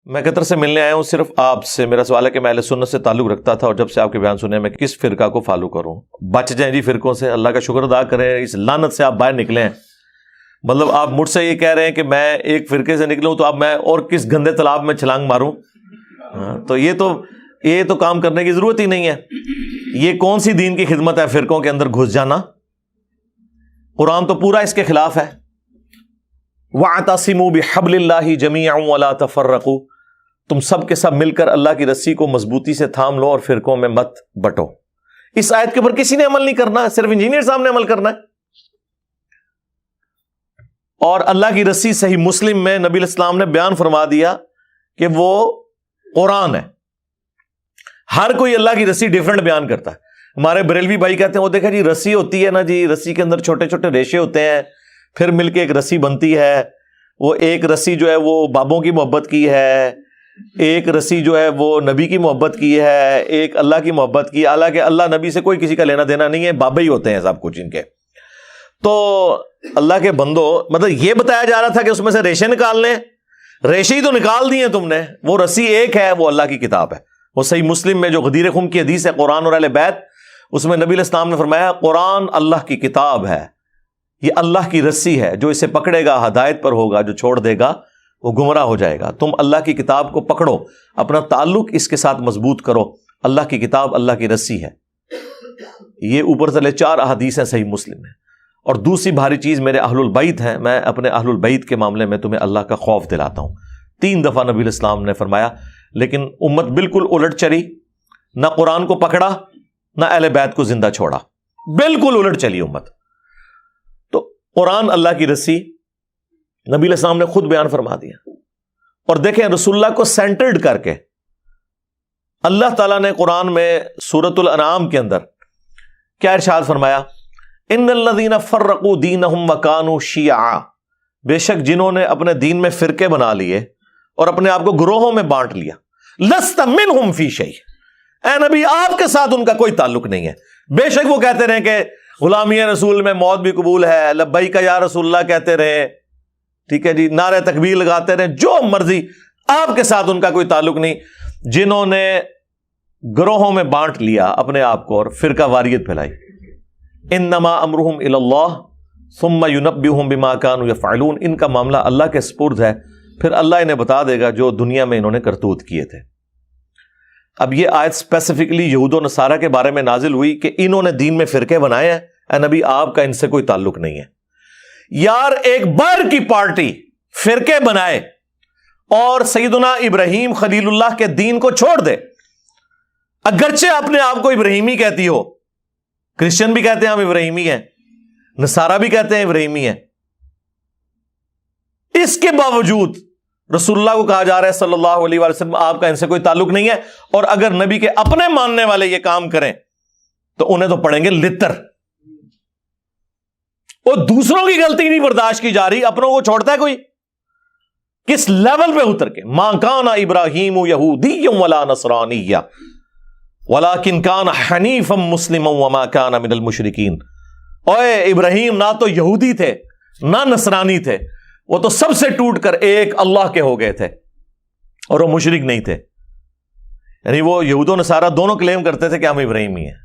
میں قطر سے ملنے آیا ہوں صرف آپ سے. میرا سوال ہے کہ میں اہل سنت سے تعلق رکھتا تھا اور جب سے آپ کے بیان سنے میں کس فرقہ کو فالو کروں؟ بچ جائیں جی فرقوں سے. اللہ کا شکر ادا کریں اس لعنت سے آپ باہر نکلے ہیں. مطلب آپ مجھ سے یہ کہہ رہے ہیں کہ میں ایک فرقے سے نکلوں تو اب میں اور کس گندے تالاب میں چھلانگ ماروں؟ تو یہ تو کام کرنے کی ضرورت ہی نہیں ہے. یہ کون سی دین کی خدمت ہے فرقوں کے اندر گھس جانا؟ قرآن تو پورا اس کے خلاف ہے. وَاعْتَصِمُوا بِحَبْلِ اللَّهِ جَمِيعًا وَلَا تَفَرَّقُوا. تم سب کے سب مل کر اللہ کی رسی کو مضبوطی سے تھام لو اور فرقوں میں مت بٹو. اس آیت کے اوپر کسی نے عمل نہیں کرنا ہے, صرف انجینئر صاحب نے عمل کرنا ہے. اور اللہ کی رسی صحیح مسلم میں نبی علیہ السلام نے بیان فرما دیا کہ وہ قرآن ہے. ہر کوئی اللہ کی رسی ڈیفرنٹ بیان کرتا ہے. ہمارے بریلوی بھائی کہتے ہیں وہ دیکھا جی رسی ہوتی ہے نا جی, رسی کے اندر چھوٹے چھوٹے ریشے ہوتے ہیں, پھر مل کے ایک رسی بنتی ہے. وہ ایک رسی جو ہے وہ بابوں کی محبت کی ہے, ایک رسی جو ہے وہ نبی کی محبت کی ہے, ایک اللہ کی محبت کی. حالانکہ اللہ نبی سے کوئی کسی کا لینا دینا نہیں ہے, بابے ہی ہوتے ہیں سب کچھ ان کے. تو اللہ کے بندو, مطلب یہ بتایا جا رہا تھا کہ اس میں سے ریشے نکال لیں, ریشے ہی تو نکال دیے تم نے. وہ رسی ایک ہے, وہ اللہ کی کتاب ہے. وہ صحیح مسلم میں جو غدیر خم کی حدیث ہے قرآن اور اہل بیت, اس میں نبی علیہ السلام نے فرمایا قرآن اللہ کی کتاب ہے, یہ اللہ کی رسی ہے, جو اسے پکڑے گا ہدایت پر ہوگا, جو چھوڑ دے گا وہ گمراہ ہو جائے گا. تم اللہ کی کتاب کو پکڑو, اپنا تعلق اس کے ساتھ مضبوط کرو. اللہ کی کتاب اللہ کی رسی ہے. یہ اوپر سے 4 احادیث ہیں صحیح مسلم میں. اور دوسری بھاری چیز میرے اہل البیت ہیں. میں اپنے اہل البیت کے معاملے میں تمہیں اللہ کا خوف دلاتا ہوں. 3 دفعہ نبی علیہ السلام نے فرمایا, لیکن امت بالکل الٹ چلی, نہ قرآن کو پکڑا نہ اہل بیت کو زندہ چھوڑا, بالکل الٹ چلی امت. تو قرآن اللہ کی رسی نبی علیہ السلام نے خود بیان فرما دیا. اور دیکھیں رسول اللہ کو سینٹرڈ کر کے اللہ تعالیٰ نے قرآن میں سورۃ الانعام کے اندر کیا ارشاد فرمایا, ان الذین فرقوا دینہم وکانوا شیعا. بے شک جنہوں نے اپنے دین میں فرقے بنا لیے اور اپنے آپ کو گروہوں میں بانٹ لیا. لست منہم فی شیء, اے نبی آپ کے ساتھ ان کا کوئی تعلق نہیں ہے. بے شک وہ کہتے رہے کہ غلامی رسول میں موت بھی قبول ہے, لبیک یا رسول اللہ کہتے رہے, ٹھیک ہے جی, نعرہ تکبیر لگاتے رہے, جو مرضی, آپ کے ساتھ ان کا کوئی تعلق نہیں. جنہوں نے گروہوں میں بانٹ لیا اپنے آپ کو اور فرقہ واریت پھیلائی, انما امرہم الی اللہ ثم ینبئہم بما کانوا یفعلون. ان کا معاملہ اللہ کے سپرد ہے, پھر اللہ انہیں بتا دے گا جو دنیا میں انہوں نے کرتوت کیے تھے. اب یہ آیت اسپیسیفکلی یہود و نصارہ کے بارے میں نازل ہوئی کہ انہوں نے دین میں فرقے بنائے ہیں. اے نبی آپ کا ان سے کوئی تعلق نہیں ہے. یار ایک باہر کی پارٹی فرقے بنائے اور سیدنا ابراہیم خلیل اللہ کے دین کو چھوڑ دے, اگرچہ اپنے آپ کو ابراہیمی کہتی ہو, کرسچن بھی کہتے ہیں ہم ابراہیمی ہیں, نصارہ بھی کہتے ہیں ابراہیمی ہیں, اس کے باوجود رسول اللہ کو کہا جا رہا ہے صلی اللہ علیہ وسلم آپ کا ان سے کوئی تعلق نہیں ہے. اور اگر نبی کے اپنے ماننے والے یہ کام کریں تو انہیں تو پڑیں گے لتر. وہ دوسروں کی غلطی نہیں برداشت کی جا رہی, اپنوں کو چھوڑتا ہے کوئی؟ کس لیول پہ اتر کے, ما کان ابراہیم یہودی ولا نصرانی ولکن کان حنیفا مسلما وما کان من المشرکین. اوے ابراہیم نہ تو یہودی تھے نہ نصرانی تھے, وہ تو سب سے ٹوٹ کر ایک اللہ کے ہو گئے تھے اور وہ مشرک نہیں تھے. یعنی وہ یہود و نصارہ دونوں کلیم کرتے تھے کہ ہم ابراہیمی ہیں.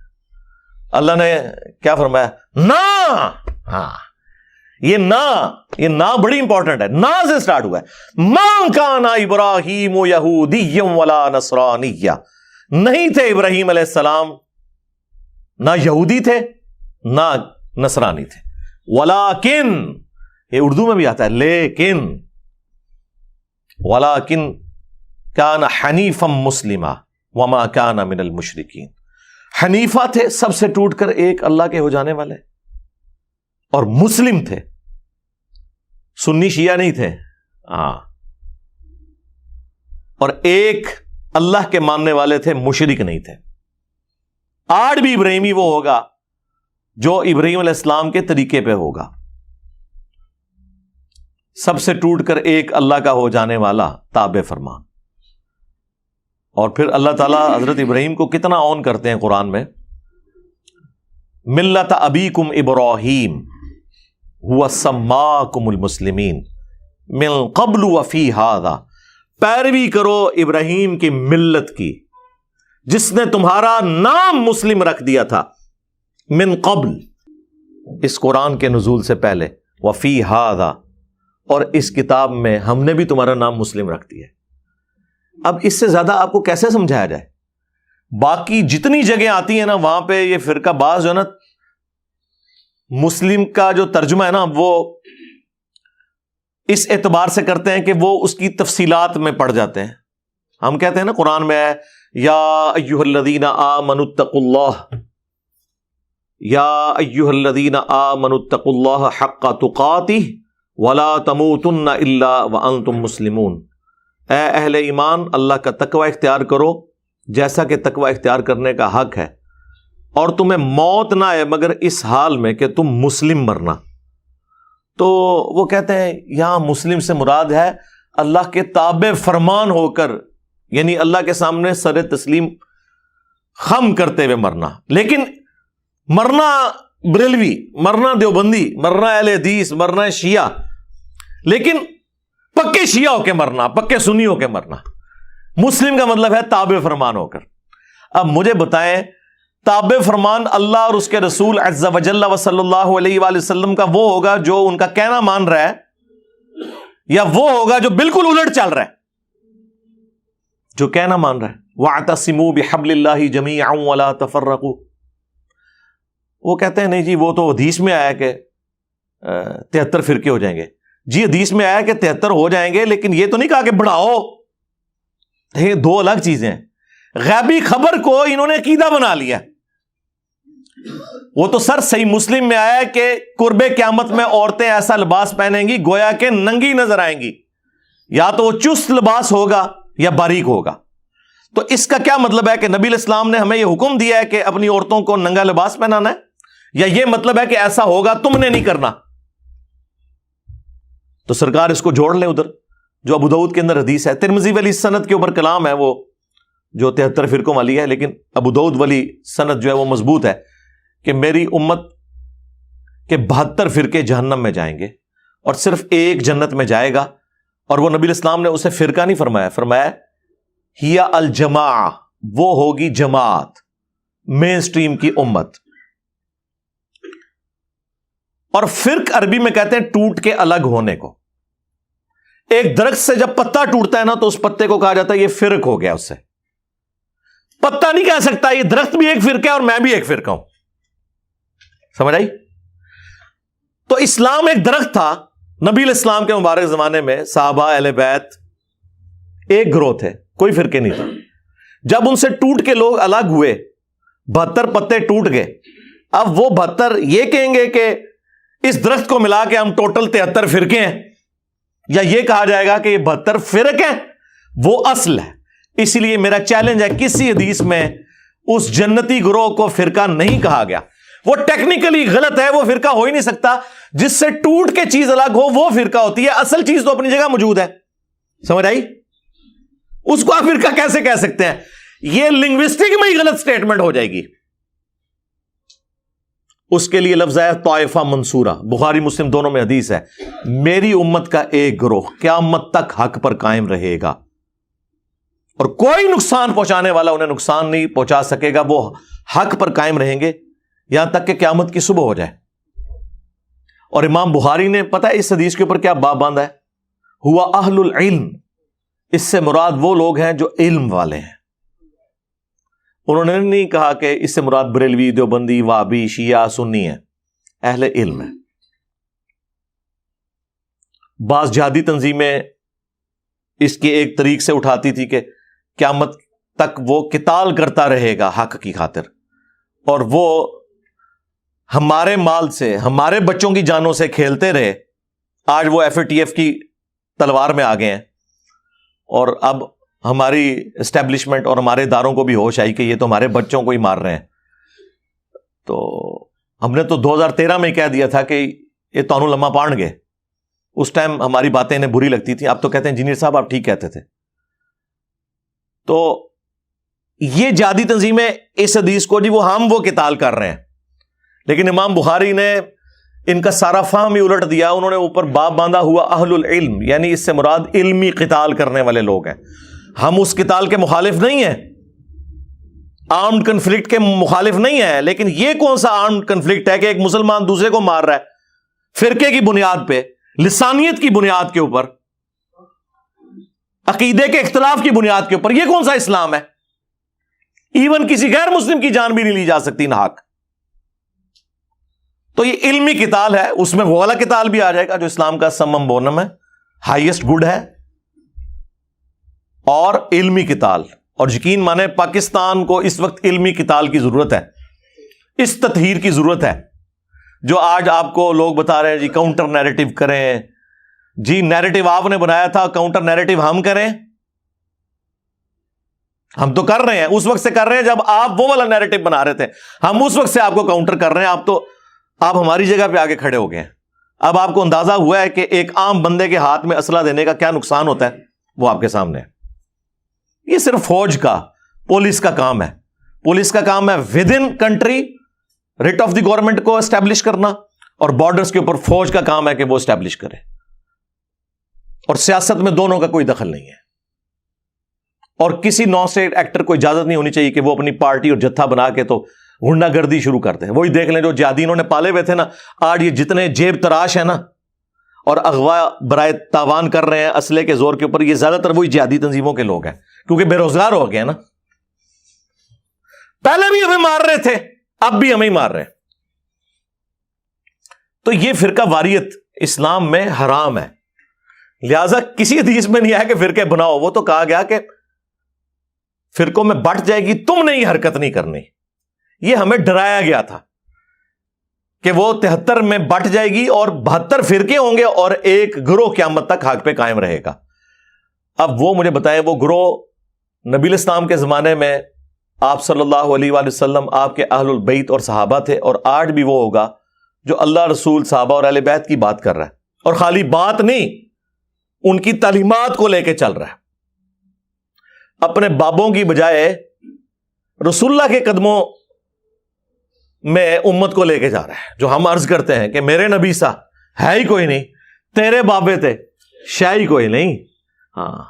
اللہ نے کیا فرمایا, نہ, ہاں یہ نہ بڑی امپورٹنٹ ہے, نہ سے سٹارٹ ہوا ہے. ما کان ابراہیم یہودی ولا نصرانی, نہیں تھے ابراہیم علیہ السلام نہ یہودی تھے نہ نصرانی تھے. ولیکن, یہ اردو میں بھی آتا ہے لیکن, ولیکن کان حنیفا مسلما وما کان من المشرکین. حنیفہ تھے, سب سے ٹوٹ کر ایک اللہ کے ہو جانے والے, اور مسلم تھے, سنی شیعہ نہیں تھے. ہاں, اور ایک اللہ کے ماننے والے تھے, مشرک نہیں تھے. آج بھی ابراہیمی وہ ہوگا جو ابراہیم علیہ السلام کے طریقے پہ ہوگا, سب سے ٹوٹ کر ایک اللہ کا ہو جانے والا, تابع فرمان. اور پھر اللہ تعالیٰ حضرت ابراہیم کو کتنا آن کرتے ہیں قرآن میں, ملت ابیکم ابراہیم هو سماکم المسلمین من قبل وفی ھذا پیروی کرو ابراہیم کی ملت کی جس نے تمہارا نام مسلم رکھ دیا تھا من قبل، اس قرآن کے نزول سے پہلے، وفی ھذا، اور اس کتاب میں ہم نے بھی تمہارا نام مسلم رکھ دیا ہے۔ اب اس سے زیادہ آپ کو کیسے سمجھایا جائے؟ باقی جتنی جگہیں آتی ہیں نا وہاں پہ یہ فرقہ باز جو ہے نا مسلم کا جو ترجمہ ہے نا وہ اس اعتبار سے کرتے ہیں کہ وہ اس کی تفصیلات میں پڑ جاتے ہیں۔ ہم کہتے ہیں نا قرآن میں ہے یا ایھا الذین آمنوا اتقوا اللہ، یا ایھا الذین آمنوا اتقوا اللہ حق تقاتہ ولا تموتن الا وانتم مسلمون، اے اہل ایمان اللہ کا تقوی اختیار کرو جیسا کہ تقوی اختیار کرنے کا حق ہے، اور تمہیں موت نہ آئے مگر اس حال میں کہ تم مسلم مرنا۔ تو وہ کہتے ہیں یہاں مسلم سے مراد ہے اللہ کے تابع فرمان ہو کر، یعنی اللہ کے سامنے سر تسلیم خم کرتے ہوئے مرنا۔ لیکن مرنا بریلوی، مرنا دیوبندی، مرنا اہل حدیث، مرنا شیعہ، لیکن پکے شیعہ ہو کے مرنا، پکے سنی ہو کے مرنا۔ مسلم کا مطلب ہے تابع فرمان ہو کر۔ اب مجھے بتائیں تابع فرمان اللہ اور اس کے رسول عز وجل و صلی اللہ علیہ وآلہ وسلم کا وہ ہوگا جو ان کا کہنا مان رہا ہے، یا وہ ہوگا جو بالکل الٹ چل رہا ہے؟ جو کہنا مان رہا ہے وَاعْتَصِمُوا بِحَبْلِ اللَّهِ جَمِيعًا وَلَا تَفَرَّقُوا، وہ کہتے ہیں نہیں جی وہ تو حدیث میں آیا کہ 73 فرقے ہو جائیں گے۔ جی حدیث میں آیا کہ 73 ہو جائیں گے، لیکن یہ تو نہیں کہا کہ بڑھاؤ۔ یہ دو الگ چیزیں ہیں۔ غیبی خبر کو انہوں نے عقیدہ بنا لیا۔ وہ تو سر صحیح مسلم میں آیا ہے کہ قرب قیامت میں عورتیں ایسا لباس پہنیں گی گویا کہ ننگی نظر آئیں گی، یا تو وہ چست لباس ہوگا یا باریک ہوگا۔ تو اس کا کیا مطلب ہے کہ نبی علیہ السلام نے ہمیں یہ حکم دیا ہے کہ اپنی عورتوں کو ننگا لباس پہنانا ہے، یا یہ مطلب ہے کہ ایسا ہوگا تم نے نہیں کرنا؟ تو سرکار اس کو جوڑ لیں ادھر جو ابو داؤد کے اندر حدیث ہے۔ ترمذی والی سند کے اوپر کلام ہے وہ جو 73 فرقوں والی ہے، لیکن ابو داؤد والی سند جو ہے وہ مضبوط ہے کہ میری امت کے 72 فرقے جہنم میں جائیں گے اور صرف ایک جنت میں جائے گا، اور وہ نبی علیہ السلام نے اسے فرقہ نہیں فرمایا، فرمایا ہی الجماع، وہ ہوگی جماعت، مین سٹریم کی امت۔ اور فرق عربی میں کہتے ہیں ٹوٹ کے الگ ہونے کو۔ ایک درخت سے جب پتا ٹوٹتا ہے نا تو اس پتے کو کہا جاتا ہے یہ فرق ہو گیا، اس سے پتا نہیں کہہ سکتا یہ درخت بھی ایک فرقہ ہے اور میں بھی ایک فرقہ ہوں۔ سمجھ آئی؟ تو اسلام ایک درخت تھا، نبی علیہ السلام کے مبارک زمانے میں صحابہ اہل بیت ایک گروہ تھے، کوئی فرقے نہیں تھا۔ جب ان سے ٹوٹ کے لوگ الگ ہوئے، 72 پتے ٹوٹ گئے، اب وہ 72 یہ کہیں گے کہ اس درخت کو ملا کے ہم ٹوٹل 73 فرقے ہیں، یا یہ کہا جائے گا کہ یہ 72 فرق ہیں، وہ اصل ہے۔ اسی لیے میرا چیلنج ہے کسی حدیث میں اس جنتی گروہ کو فرقہ نہیں کہا گیا۔ وہ ٹیکنیکلی غلط ہے، وہ فرقہ ہو ہی نہیں سکتا۔ جس سے ٹوٹ کے چیز الگ ہو وہ فرقہ ہوتی ہے، اصل چیز تو اپنی جگہ موجود ہے۔ سمجھ آئی؟ اس کو آپ فرقہ کیسے کہہ سکتے ہیں؟ یہ لنگوسٹک میں ہی غلط سٹیٹمنٹ ہو جائے گی۔ اس کے لیے لفظ ہے طائفہ منصورہ، بخاری مسلم دونوں میں حدیث ہے، میری امت کا ایک گروہ قیامت تک حق پر قائم رہے گا، اور کوئی نقصان پہنچانے والا انہیں نقصان نہیں پہنچا سکے گا، وہ حق پر قائم رہیں گے یہاں تک کہ قیامت کی صبح ہو جائے۔ اور امام بخاری نے پتہ ہے اس حدیث کے اوپر کیا باب باندھا ہے؟ ہوا اہل العلم، اس سے مراد وہ لوگ ہیں جو علم والے ہیں۔ انہوں نے نہیں کہا کہ اس سے مراد بریلوی، دیوبندی، وہابی، شیعہ، سنی ہے، اہل علم ہے۔ بعض جہادی تنظیمیں اس کی ایک طریق سے اٹھاتی تھی کہ قیامت تک وہ قتال کرتا رہے گا حق کی خاطر، اور وہ ہمارے مال سے، ہمارے بچوں کی جانوں سے کھیلتے رہے۔ آج وہ FATF کی تلوار میں آ گئے ہیں، اور اب ہماری اسٹیبلشمنٹ اور ہمارے اداروں کو بھی ہوش آئی کہ یہ تو ہمارے بچوں کو ہی مار رہے ہیں۔ تو ہم نے تو 2013 میں کہہ دیا تھا کہ یہ تانوں لمحہ پان گئے۔ اس ٹائم ہماری باتیں انہیں بری لگتی تھی، اب تو کہتے ہیں انجینئر صاحب آپ ٹھیک کہتے تھے۔ تو یہ جہادی تنظیمیں اس حدیث کو جی وہ قتال کر رہے ہیں، لیکن امام بخاری نے ان کا سارا فہم ہی الٹ دیا. انہوں نے اوپر باب باندھا ہوا اہل العلم، یعنی اس سے مراد علمی قتال کرنے والے لوگ ہیں. ہم اس قتال کے مخالف نہیں ہیں، آرمڈ کنفلکٹ کے مخالف نہیں ہیں، لیکن یہ کون سا آرمڈ کنفلکٹ ہے کہ ایک مسلمان دوسرے کو مار رہا ہے فرقے کی بنیاد پہ، لسانیت کی بنیاد کے اوپر، عقیدے کے اختلاف کی بنیاد کے اوپر؟ یہ کون سا اسلام ہے؟ ایون کسی غیر مسلم کی جان بھی نہیں لی جا سکتی ناحق. تو یہ علمی قتال ہے، اس میں وہ والا قتال بھی آ جائے گا جو اسلام کا سمم بونم ہے، ہائیسٹ گڈ ہے، اور علمی قتال. اور یقین مانے پاکستان کو اس وقت علمی قتال کی ضرورت ہے، اس تطہیر کی ضرورت ہے. جو آج آپ کو لوگ بتا رہے ہیں جی کاؤنٹر نیریٹو کریں، جی نیریٹو آپ نے بنایا تھا، کاؤنٹر نیریٹو ہم کریں. ہم تو کر رہے ہیں، اس وقت سے کر رہے ہیں جب آپ وہ والا نیریٹو بنا رہے تھے. ہم اس وقت سے آپ کو کاؤنٹر کر رہے ہیں. آپ ہماری جگہ پہ آگے کھڑے ہو گئے ہیں. اب آپ کو اندازہ ہوا ہے کہ ایک عام بندے کے ہاتھ میں اسلحہ دینے کا کیا نقصان ہوتا ہے، وہ آپ کے سامنے ہے. یہ صرف فوج کا، پولیس کا کام ہے. پولیس کا کام ہے with in country rate of the government کو اسٹیبلش کرنا، اور بارڈرز کے اوپر فوج کا کام ہے کہ وہ اسٹیبلش کرے. اور سیاست میں دونوں کا کوئی دخل نہیں ہے. اور کسی نان اسٹیٹ ایکٹر کو اجازت نہیں ہونی چاہیے کہ وہ اپنی پارٹی اور جتھا بنا کے تو غنڈہ گردی شروع کرتے ہیں. وہی دیکھ لیں جو جہادی انہوں نے پالے ہوئے تھے نا، آج یہ جتنے جیب تراش ہیں نا اور اغوا برائے تاوان کر رہے ہیں اسلحے کے زور کے اوپر، یہ زیادہ تر وہی جہادی تنظیموں کے لوگ ہیں، کیونکہ بے روزگار ہو گئے نا. پہلے بھی ہمیں مار رہے تھے، اب بھی ہمیں مار رہے ہیں. تو یہ فرقہ واریت اسلام میں حرام ہے. لہذا کسی حدیث میں نہیں آیا کہ فرقے بناؤ. وہ تو کہا گیا کہ فرقوں میں بٹ جائے گی، تم نے یہ حرکت نہیں کرنی. یہ ہمیں ڈرایا گیا تھا کہ وہ 73 میں بٹ جائے گی اور 72 فرقے ہوں گے اور ایک گروہ قیامت تک حق پہ قائم رہے گا. اب وہ مجھے بتائیں، وہ گروہ نبی الاسلام کے زمانے میں آپ صلی اللہ علیہ وآلہ وسلم، آپ کے اہل البیت اور صحابہ تھے، اور آج بھی وہ ہوگا جو اللہ رسول صحابہ اور اہل بیت کی بات کر رہا ہے، اور خالی بات نہیں، ان کی تعلیمات کو لے کے چل رہا ہے. اپنے بابوں کی بجائے رسول اللہ کے قدموں میں امت کو لے کے جا رہا ہے. جو ہم عرض کرتے ہیں کہ میرے نبی سا ہے ہی کوئی نہیں، تیرے بابے تھے شاہی کوئی نہیں. ہاں،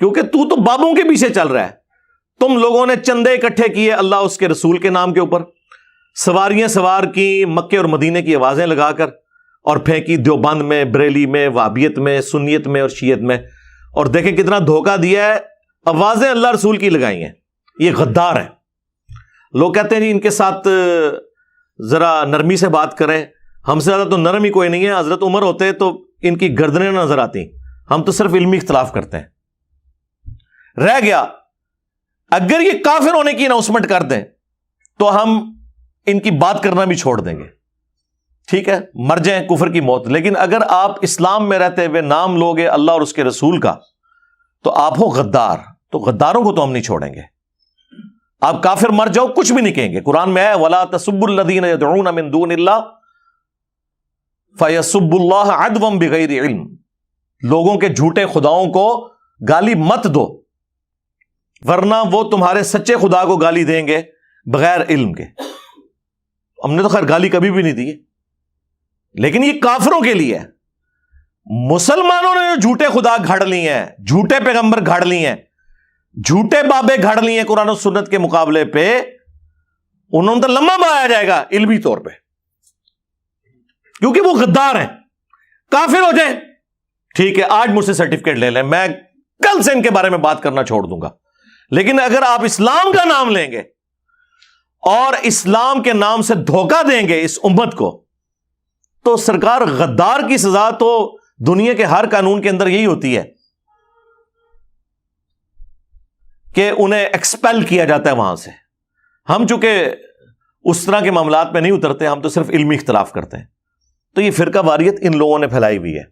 کیونکہ تو بابوں کے پیچھے چل رہا ہے. تم لوگوں نے چندے اکٹھے کیے اللہ اس کے رسول کے نام کے اوپر، سواریاں سوار کی مکے اور مدینے کی آوازیں لگا کر، اور پھینکی دیوبند میں، بریلی میں، وہابیت میں، سنیت میں اور شیعت میں. اور دیکھیں کتنا دھوکہ دیا ہے، آوازیں اللہ رسول کی لگائی ہیں. یہ غدار ہیں. لوگ کہتے ہیں جی ان کے ساتھ ذرا نرمی سے بات کریں. ہم سے زیادہ تو نرم ہی کوئی نہیں ہے. حضرت عمر ہوتے تو ان کی گردنیں نظر آتی. ہم تو صرف علمی اختلاف کرتے ہیں. رہ گیا اگر یہ کافر ہونے کی اناؤنسمنٹ کر دیں تو ہم ان کی بات کرنا بھی چھوڑ دیں گے. ٹھیک ہے، مر جائیں کفر کی موت. لیکن اگر آپ اسلام میں رہتے ہوئے نام لوگے اللہ اور اس کے رسول کا تو آپ ہو غدار. تو غداروں کو تو ہم نہیں چھوڑیں گے. آپ کافر مر جاؤ کچھ بھی نہیں کہیں گے. قرآن میں ہے وَلَا تَسُبُّوا الَّذِينَ يَدْعُونَ مِن دُونِ اللَّهِ فَيَسُبُّوا اللَّهَ عَدْوًا بِغَيْرِ عِلْمٍ. لوگوں کے جھوٹے خداؤں کو گالی مت دو، ورنہ وہ تمہارے سچے خدا کو گالی دیں گے بغیر علم کے. ہم نے تو خیر گالی کبھی بھی نہیں دی، لیکن یہ کافروں کے لیے ہے. مسلمانوں نے جو جھوٹے خدا گھڑ لی ہیں، جھوٹے پیغمبر گھڑ لی ہیں، جھوٹے بابے گھڑ لی ہیں قرآن و سنت کے مقابلے پہ، انہوں نے تو لمبا بنایا جائے گا علمی طور پہ، کیونکہ وہ غدار ہیں. کافر ہو جائیں ٹھیک ہے، آج مجھ سے سرٹیفکیٹ لے لیں، میں کل سے ان کے بارے میں بات کرنا چھوڑ دوں گا. لیکن اگر آپ اسلام کا نام لیں گے اور اسلام کے نام سے دھوکہ دیں گے اس امت کو، تو سرکار غدار کی سزا تو دنیا کے ہر قانون کے اندر یہی ہوتی ہے کہ انہیں ایکسپیل کیا جاتا ہے وہاں سے. ہم چونکہ اس طرح کے معاملات میں نہیں اترتے، ہم تو صرف علمی اختلاف کرتے ہیں. تو یہ فرقہ واریت ان لوگوں نے پھیلائی ہوئی ہے.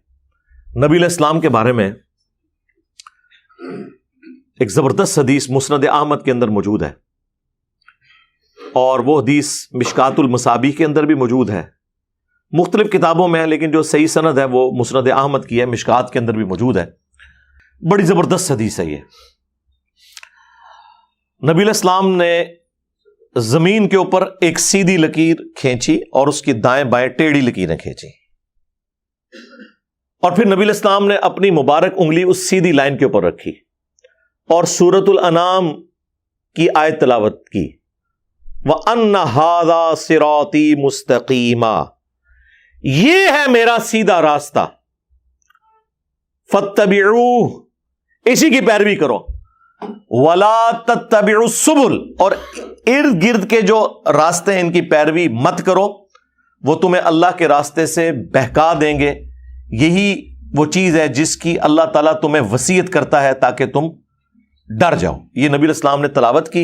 نبی علیہ السلام کے بارے میں ایک زبردست حدیث مسند احمد کے اندر موجود ہے، اور وہ حدیث مشکات المصابیح کے اندر بھی موجود ہے. مختلف کتابوں میں ہے، لیکن جو صحیح سند ہے وہ مسند احمد کی ہے، مشکات کے اندر بھی موجود ہے. بڑی زبردست حدیث ہے یہ. نبی علیہ السلام نے زمین کے اوپر ایک سیدھی لکیر کھینچی اور اس کی دائیں بائیں ٹیڑھی لکیریں کھینچی، اور پھر نبی علیہ السلام نے اپنی مبارک انگلی اس سیدھی لائن کے اوپر رکھی اور سورۃ الانعام کی آیت تلاوت کی، وَأَنَّ هَذَا صِرَاطِي مُسْتَقِيمًا، یہ ہے میرا سیدھا راستہ، فَاتَّبِعُوهُ، اسی کی پیروی کرو، وَلَا تَتَّبِعُوا السُّبُلَ، اور ارد گرد کے جو راستے ہیں ان کی پیروی مت کرو، وہ تمہیں اللہ کے راستے سے بہکا دیں گے۔ یہی وہ چیز ہے جس کی اللہ تعالیٰ تمہیں وصیت کرتا ہے تاکہ تم ڈر جاؤ۔ یہ نبی علیہ السلام نے تلاوت کی،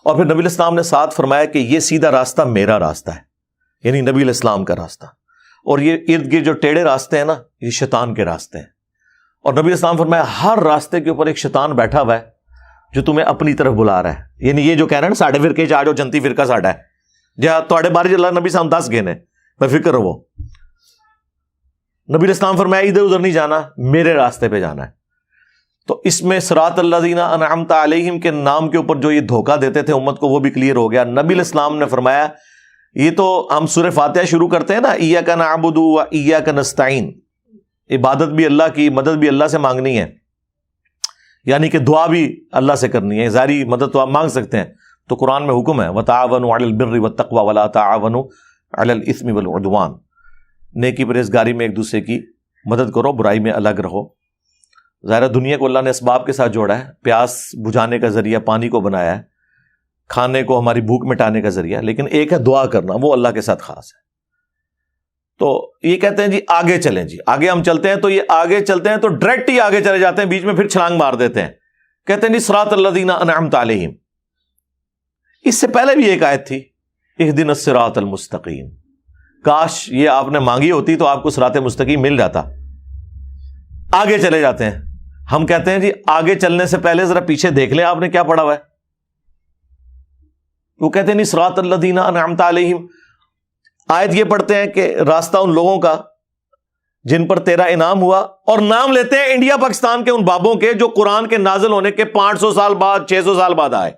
اور پھر نبی علیہ السلام نے ساتھ فرمایا کہ یہ سیدھا راستہ میرا راستہ ہے، یعنی نبی علیہ السلام کا راستہ، اور یہ ارد گرد جو ٹیڑھے راستے ہیں نا، یہ شیطان کے راستے ہیں۔ اور نبی علیہ السلام فرمایا ہر راستے کے اوپر ایک شیطان بیٹھا ہوا ہے جو تمہیں اپنی طرف بلا رہا ہے، یعنی یہ جو کہہ رہے ہیں نا ساڈے فرقے چ آ جاؤ، جنتی فرقہ ساڈا ہے، جہاں تواڈے بارے اللہ نبی صاحب 10 گھنے بے فکر رہو۔ نبی علیہ السلام فرمایا ادھر ادھر نہیں جانا، میرے راستے پہ جانا ہے۔ تو اس میں صراط الذین انعمت علیہم کے نام کے اوپر جو یہ دھوکہ دیتے تھے امت کو، وہ بھی کلیئر ہو گیا۔ نبی علیہ السلام نے فرمایا یہ تو ہم سورہ فاتحہ شروع کرتے ہیں نا، ایاک نعبد و ایاک نستعین، عبادت بھی اللہ کی، مدد بھی اللہ سے مانگنی ہے، یعنی کہ دعا بھی اللہ سے کرنی ہے، ظاہری مدد تو آپ مانگ سکتے ہیں، تو قرآن میں حکم ہے وَتَعَاوَنُوا عَلَى الْبِرِّ وَالتَّقْوَى وَلَا تَعَاوَنُوا عَلَى الْإِثْمِ وَالْعُدْوَانِ، نیکی پرہیزگاری میں ایک دوسرے کی مدد کرو، برائی میں الگ رہو۔ ظاہر دنیا کو اللہ نے اسباب کے ساتھ جوڑا ہے، پیاس بجھانے کا ذریعہ پانی کو بنایا ہے، کھانے کو ہماری بھوک مٹانے کا ذریعہ، لیکن ایک ہے دعا کرنا، وہ اللہ کے ساتھ خاص ہے۔ تو یہ کہتے ہیں جی آگے چلیں، جی آگے ہم چلتے ہیں، تو یہ آگے چلتے ہیں تو ڈائریکٹ ہی آگے چلے جاتے ہیں، بیچ میں پھر چھلانگ مار دیتے ہیں، کہتے ہیں جی صراط الذین انعمت علیہم۔ اس سے پہلے بھی ایک آیت تھی اہدنا الصراط المستقیم، کاش یہ آپ نے مانگی ہوتی تو آپ کو صراط مستقیم مل جاتا۔ آگے چلے جاتے ہیں، ہم کہتے ہیں جی آگے چلنے سے پہلے ذرا پیچھے دیکھ لیں آپ نے کیا پڑھا ہوا ہے۔ وہ کہتے ہیں نہیں صراط الذین انعمت علیہم، آیت یہ پڑھتے ہیں کہ راستہ ان لوگوں کا جن پر تیرا انعام ہوا، اور نام لیتے ہیں انڈیا پاکستان کے ان بابوں کے جو قرآن کے نازل ہونے کے 500 سال بعد 600 سال بعد آئے۔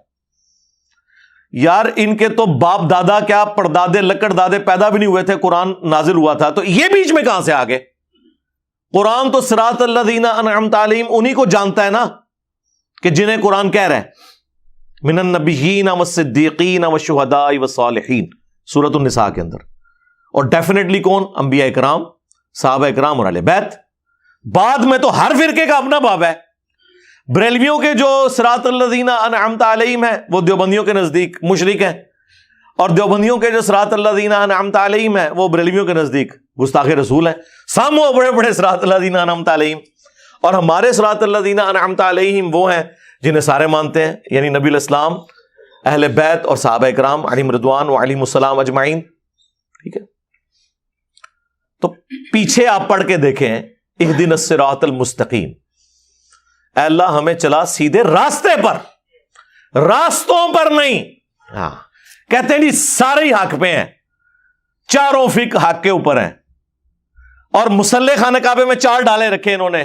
یار ان کے تو باپ دادا کیا پردادے لکڑ دادے پیدا بھی نہیں ہوئے تھے، قرآن نازل ہوا تھا، تو یہ بیچ میں کہاں سے آ گئے؟ قرآن تو صراط الذین انعمت علیہم انہی کو جانتا ہے نا کہ جنہیں قرآن کہہ رہا ہے من النبیین والصدیقین والشہداء والصالحین، سورۃ النساء کے اندر، اور ڈیفینیٹلی کون؟ انبیاء کرام، صحابہ اکرام اور اہل بیت۔ بعد میں تو ہر فرقے کا اپنا باب ہے۔ بریلویوں کے جو صراط الذین انعمت علیہم ہیں وہ دیوبندیوں کے نزدیک مشرک ہیں، اور دیوبندیوں کے جو صراط الذین انعمت علیہم ہیں وہ بریلویوں کے نزدیک گستاخ رسول ہیں۔ سامو بڑے بڑے صراط الذین انعمت علیہم، اور ہمارے صراط الذین انعمت علیہم وہ ہیں جنہیں سارے مانتے ہیں، یعنی نبی علیہ السلام، اہل بیت اور صحابہ اکرام علیہم رضوان و علیہم السلام اجمعین۔ ٹھیک ہے، تو پیچھے آپ پڑھ کے دیکھیں اہدنا الصراط المستقیم، اے اللہ ہمیں چلا سیدھے راستے پر، راستوں پر نہیں۔ ہاں کہتے ہیں جی سارے ہی حق پہ ہیں، چاروں فقہ حق کے اوپر ہیں، اور مصلی خانہ کعبے میں 4 ڈالے رکھے انہوں نے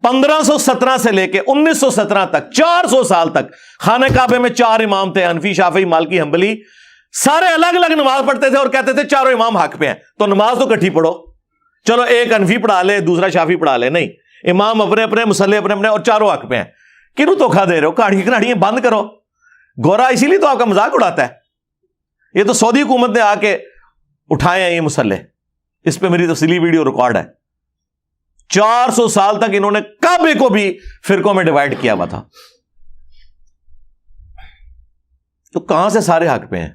1517 سے لے کے 1917 تک، 400 سال تک خانہ کعبے میں 4 امام تھے، حنفی شافعی مالکی حنبلی، سارے الگ الگ نماز پڑھتے تھے اور کہتے تھے چاروں امام حق پہ ہیں، تو نماز تو کٹھی پڑھو، چلو ایک حنفی پڑھا لے دوسرا شافعی پڑھا لے، نہیں، امام اپنے اپنے، مصلی اپنے اپنے، اور چاروں حق پہ ہیں۔ کیوں دھوکھا دے رہے ہو؟ کہاڑیاں بند کرو۔ گورا اسی لیے تو آپ کا مذاق اڑاتا ہے، یہ تو سعودی حکومت نے آ کے اٹھائے ہیں یہ مسلح، اس پہ میری تفصیلی ویڈیو ریکارڈ ہے۔ 400 سال تک انہوں نے کعبے کو بھی فرقوں میں ڈیوائیڈ کیا ہوا تھا، تو کہاں سے سارے حق پہ ہیں؟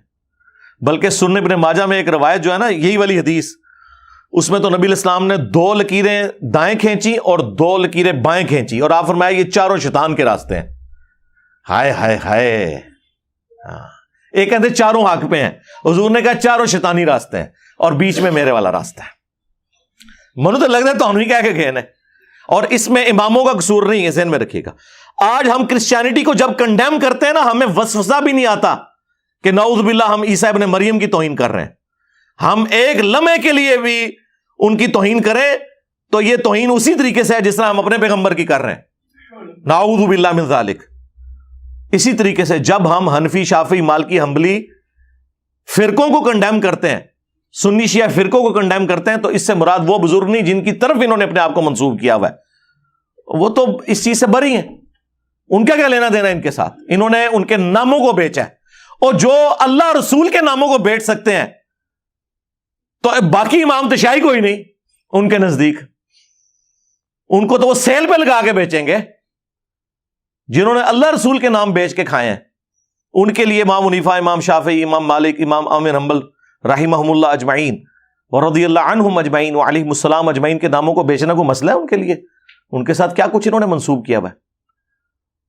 بلکہ سنن ابن ماجہ میں ایک روایت جو ہے نا، یہی والی حدیث، اس میں تو نبی علیہ السلام نے 2 لکیریں دائیں کھینچی اور 2 لکیریں بائیں کھینچی، اور آپ فرمایا یہ چاروں شیطان کے راستے ہیں۔ ہائے ہائے ہائے، ایک کہتے چاروں حق پہ ہیں، حضور نے کہا چاروں شیطانی راستے ہیں اور بیچ میں میرے والا راستہ ہے۔ منو تو لگ رہا ہے تو ہم نہیں کہہ کے گئے نا، اور اس میں اماموں کا قصور نہیں ہے، ذہن میں رکھیے گا۔ آج ہم کرسچینٹی کو جب کنڈیم کرتے ہیں نا، ہمیں وسوسہ بھی نہیں آتا کہ نعوذ باللہ ہم عیسیٰ ابن مریم کی توہین کر رہے ہیں۔ ہم ایک لمحے کے لیے بھی ان کی توہین کریں تو یہ توہین اسی طریقے سے ہے جس طرح ہم اپنے پیغمبر کی کر رہے ہیں، نعوذ باللہ من ذالک۔ اسی طریقے سے جب ہم حنفی، شافعی، مالکی، حنبلی فرقوں کو کنڈیم کرتے ہیں، سنی شیعہ فرقوں کو کنڈیم کرتے ہیں، تو اس سے مراد وہ بزرگ نہیں جن کی طرف انہوں نے اپنے آپ کو منسوب کیا ہوا ہے، وہ تو اس چیز سے بری ہیں، ان کا کیا لینا دینا ان کے ساتھ؟ انہوں نے ان کے ناموں کو بیچا ہے، اور جو اللہ رسول کے ناموں کو بیچ سکتے ہیں تو باقی امام تشیعی کوئی نہیں ان کے نزدیک، ان کو تو وہ سیل پہ لگا کے بیچیں گے۔ جنہوں نے اللہ رسول کے نام بیچ کے کھائے ہیں ان کے لیے امام حنیفہ، امام شافعی، امام مالک، امام احمد حنبل رحمہم اللہ اجمعین ورضی اللہ عنہم اجمعین وعلیہم السلام اجمعین کے ناموں کو بیچنا کوئی مسئلہ ہے ان کے لیے؟ ان کے ساتھ کیا کچھ انہوں نے منسوب کیا ہوا ہے؟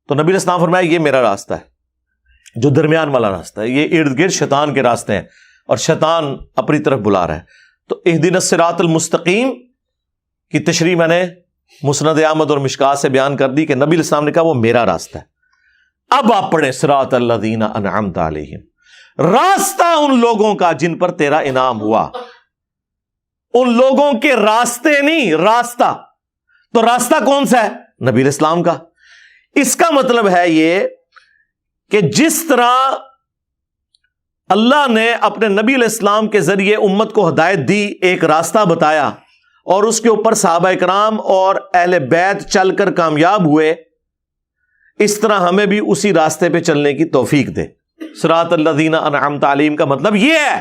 تو نبی علیہ السلام فرمایا یہ میرا راستہ ہے، جو درمیان والا راستہ ہے، یہ ارد گرد شیطان کے راستے ہیں اور شیطان اپنی طرف بلا رہا ہے۔ تو اہدنا الصراط المستقیم کی تشریح میں نے مسند احمد اور مشکات سے بیان کر دی کہ نبی علیہ السلام نے کہا وہ میرا راستہ ہے۔ اب آپ پڑھیں صراط الذین انعمت علیہم، راستہ ان لوگوں کا جن پر تیرا انعام ہوا، ان لوگوں کے راستے نہیں، راستہ۔ تو راستہ کون سا ہے؟ نبی علیہ السلام کا۔ اس کا مطلب ہے یہ کہ جس طرح اللہ نے اپنے نبی علیہ السلام کے ذریعے امت کو ہدایت دی، ایک راستہ بتایا، اور اس کے اوپر صحابہ کرام اور اہل بیت چل کر کامیاب ہوئے، اس طرح ہمیں بھی اسی راستے پہ چلنے کی توفیق دے۔ صراط الذین انعمت علیہم کا مطلب یہ ہے،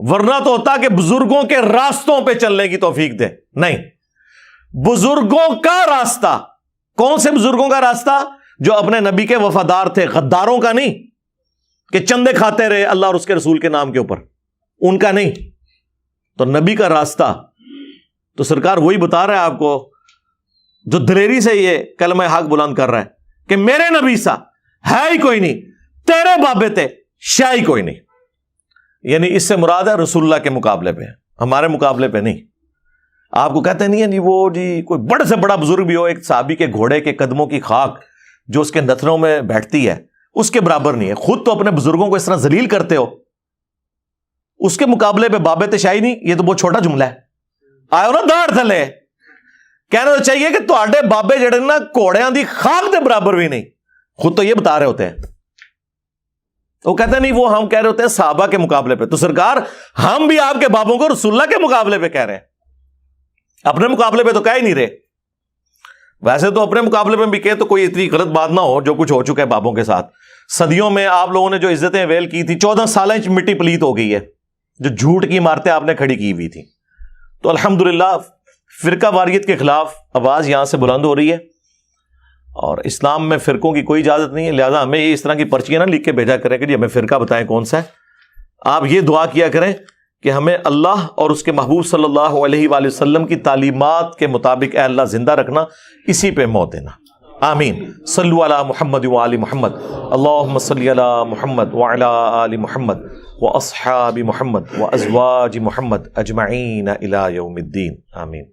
ورنہ تو ہوتا کہ بزرگوں کے راستوں پہ چلنے کی توفیق دے، نہیں، بزرگوں کا راستہ۔ کون سے بزرگوں کا راستہ؟ جو اپنے نبی کے وفادار تھے، غداروں کا نہیں کہ چندے کھاتے رہے اللہ اور اس کے رسول کے نام کے اوپر، ان کا نہیں۔ تو نبی کا راستہ تو سرکار وہی بتا رہا ہے آپ کو جو دلیری سے یہ کلمہ حق بلند کر رہا ہے کہ میرے نبی سا ہے ہی کوئی نہیں، تیرے بابے تے شاہ ہی کوئی نہیں۔ یعنی اس سے مراد ہے رسول اللہ کے مقابلے پہ، ہمارے مقابلے پہ نہیں۔ آپ کو کہتے نہیں ہے جی وہ جی کوئی بڑے سے بڑا بزرگ بھی ہو، ایک صحابی کے گھوڑے کے قدموں کی خاک جو اس کے نتنوں میں بیٹھتی ہے اس کے برابر نہیں ہے۔ خود تو اپنے بزرگوں کو اس طرح ذلیل کرتے ہو، اس کے مقابلے پہ بابے تے شاہی نہیں، یہ تو بہت چھوٹا جملہ ہے۔ آئے نا داڑھ تھلے، کہنا تو چاہیے کہ تواڈے بابے جڑے نا گھوڑیاں دی خاک دے برابر بھی نہیں، خود تو یہ بتا رہے ہوتے ہیں۔ وہ کہتے ہیں نہیں، وہ ہم کہہ رہے ہوتے ہیں صحابہ کے مقابلے پہ۔ تو سرکار ہم بھی آپ کے بابوں کو رسول اللہ کے مقابلے پہ کہہ رہے ہیں، اپنے مقابلے پہ تو کہہ ہی نہیں رہے۔ ویسے تو اپنے مقابلے میں بھی کہے تو کوئی اتنی غلط بات نہ ہو جو کچھ ہو چکا ہے بابوں کے ساتھ۔ صدیوں میں آپ لوگوں نے جو عزتیں ویل کی تھی، 14 سال مٹی پلیت ہو گئی ہے، جو جھوٹ کی عمارتیں آپ نے کھڑی کی ہوئی تھی۔ تو الحمدللہ فرقہ واریت کے خلاف آواز یہاں سے بلند ہو رہی ہے، اور اسلام میں فرقوں کی کوئی اجازت نہیں ہے، لہذا ہمیں یہ اس طرح کی پرچیاں نہ لکھ کے بھیجا کریں کہ جی ہمیں فرقہ بتائیں کون سا ہے۔ آپ یہ دعا کیا کریں کہ ہمیں اللہ اور اس کے محبوب صلی اللہ علیہ وآلہ وسلم کی تعلیمات کے مطابق اے اللہ زندہ رکھنا، اسی پہ موت دینا۔ آمین۔ صلو علی محمد وآل محمد، اللہم صلی علی محمد وعلی آل محمد واصحاب محمد وازواج محمد اجمعین الی یوم الدین، آمین۔